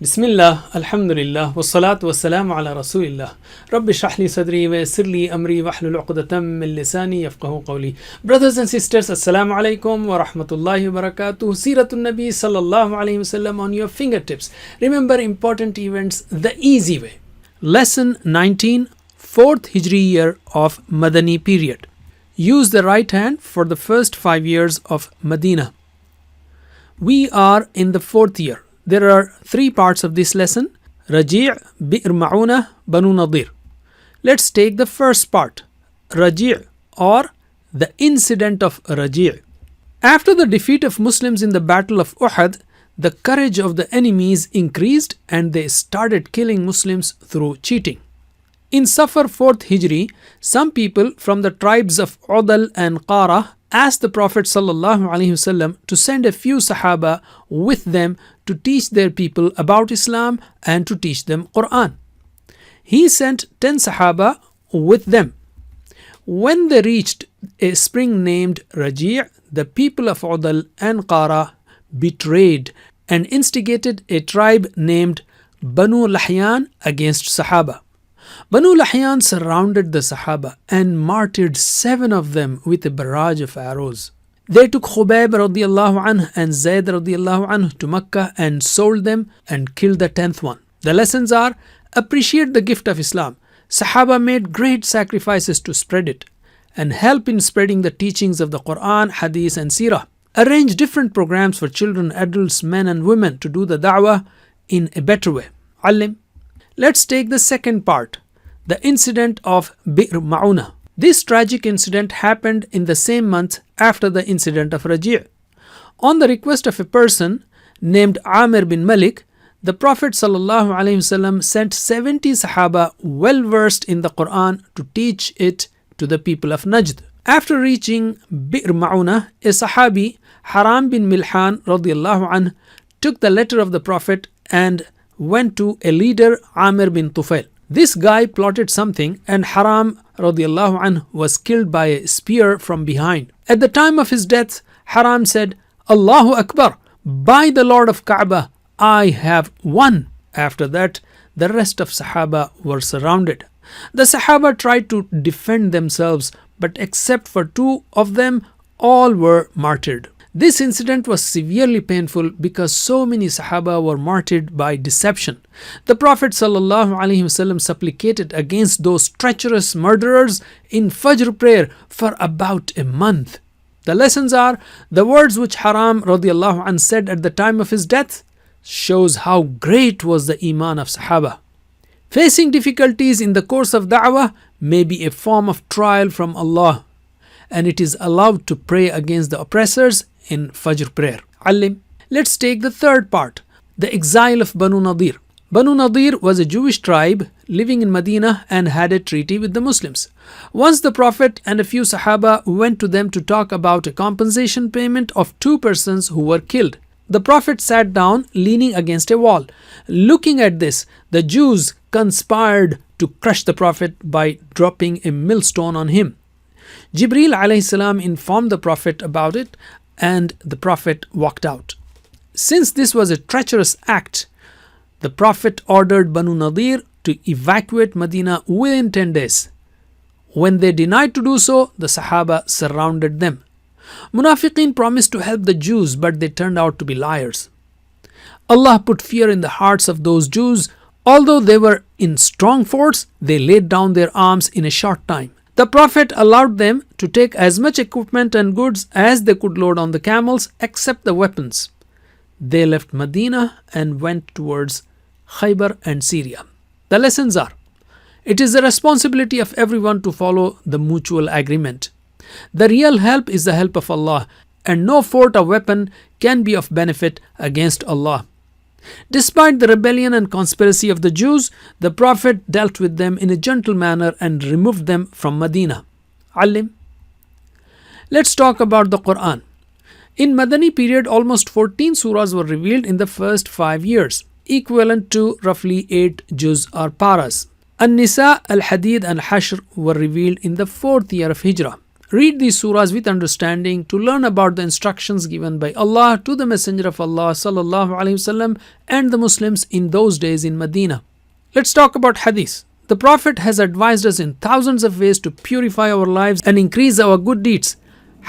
Bismillah, Alhamdulillah, wassalatu wassalamu ala Rasulillah. Rabbi shrah li sadri wa yassir li amri wahlul uqdatam min lisani yafqahu qawli. Brothers and sisters, Assalamu alaikum wa rahmatullahi wa barakatuh. Siratun Nabi sallallahu alayhi wa sallam on your fingertips. Remember important events the easy way. Lesson 19, 4th Hijri year of Madani period. Use the right hand for the first 5 years of Medina. We are in the 4th year. There are 3 parts of this lesson: Raji', Bi'r Ma'una, Banu Nadir. Let's take the first part, Raji' or the incident of Raji'. After the defeat of Muslims in the Battle of Uhud, the courage of the enemies increased and they started killing Muslims through cheating. In Safar 4th Hijri, some people from the tribes of Udal and Qara asked the Prophet ﷺ to send a few Sahaba with them to teach their people about Islam and to teach them Quran. He sent 10 Sahaba with them. When they reached a spring named Raji', the people of Udal and Qara betrayed and instigated a tribe named Banu Lahyan against Sahaba. Banu Lahyan surrounded the Sahaba and martyred 7 of them with a barrage of arrows. They took Khubayb radiallahu anhu and Zayd radiallahu anhu to Makkah and sold them and killed the 10th one. The lessons are: appreciate the gift of Islam. Sahaba made great sacrifices to spread it, and help in spreading the teachings of the Quran, Hadith and Seerah. Arrange different programs for children, adults, men and women to do the da'wah in a better way. Alim. Let's take the second part, the incident of Bi'r Ma'una. This tragic incident happened in the same month after the incident of Raji'. On the request of a person named Amir bin Malik, the Prophet ﷺ sent 70 Sahaba well versed in the Quran to teach it to the people of Najd. After reaching Bi'r Ma'una, a Sahabi, Haram bin Milhan radiallahu anh, took the letter of the Prophet and went to a leader, Amir bin Tufail. This guy plotted something and Haram radiallahu anh was killed by a spear from behind. At the time of his death, Haram said, Allahu Akbar, by the Lord of Kaaba, I have won. After that, the rest of Sahaba were surrounded. The Sahaba tried to defend themselves, but except for 2 of them, all were martyred. This incident was severely painful because so many Sahaba were martyred by deception. The Prophet ﷺ supplicated against those treacherous murderers in Fajr prayer for about a month. The lessons are: the words which Haram radiallahu anh said at the time of his death shows how great was the Iman of Sahaba. Facing difficulties in the course of da'wah may be a form of trial from Allah, and it is allowed to pray against the oppressors in Fajr prayer. Alim. Let's take the third part, the exile of Banu Nadir. Banu Nadir was a Jewish tribe living in Medina and had a treaty with the Muslims. Once the Prophet and a few Sahaba went to them to talk about a compensation payment of 2 persons who were killed. The Prophet sat down leaning against a wall. Looking at this, the Jews conspired to crush the Prophet by dropping a millstone on him. Jibreel alayhi salam informed the Prophet about it, and the Prophet walked out. Since this was a treacherous act, the Prophet ordered Banu Nadir to evacuate Medina within 10 days. When they denied to do so, the Sahaba surrounded them. Munafiqeen promised to help the Jews, but they turned out to be liars. Allah put fear in the hearts of those Jews. Although they were in strong force, they laid down their arms in a short time. The Prophet allowed them to take as much equipment and goods as they could load on the camels except the weapons. They left Medina and went towards Khaybar and Syria. The lessons are: it is the responsibility of everyone to follow the mutual agreement. The real help is the help of Allah, and no fort or weapon can be of benefit against Allah. Despite the rebellion and conspiracy of the Jews, the Prophet dealt with them in a gentle manner and removed them from Medina. Alim. Let's talk about the Quran. In Madani period, almost 14 surahs were revealed in the first 5 years, equivalent to roughly 8 juz or paras. An-Nisa, Al-Hadid and Hashr were revealed in the 4th year of Hijrah. Read these surahs with understanding to learn about the instructions given by Allah to the Messenger of Allah sallallahu alaihi wasallam and the Muslims in those days in Medina. Let's talk about hadith. The Prophet has advised us in thousands of ways to purify our lives and increase our good deeds.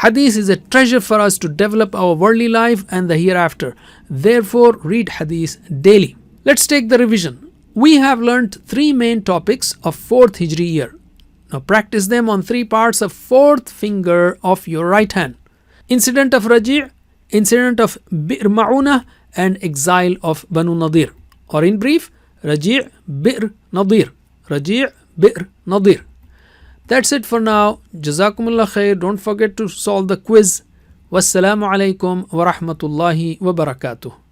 Hadith is a treasure for us to develop our worldly life and the hereafter. Therefore, read hadith daily. Let's take the revision. We have learnt 3 main topics of 4th Hijri year. Now practice them on 3 parts of 4th finger of your right hand. Incident of Raji', incident of Bi'r Ma'una, and exile of Banu Nadir. Or in brief, Raji', Bi'r, Nadir. Raji', Bi'r, Nadir. That's it for now. Jazakumullah khair. Don't forget to solve the quiz. Wassalamu alaikum wa rahmatullahi wa barakatuh.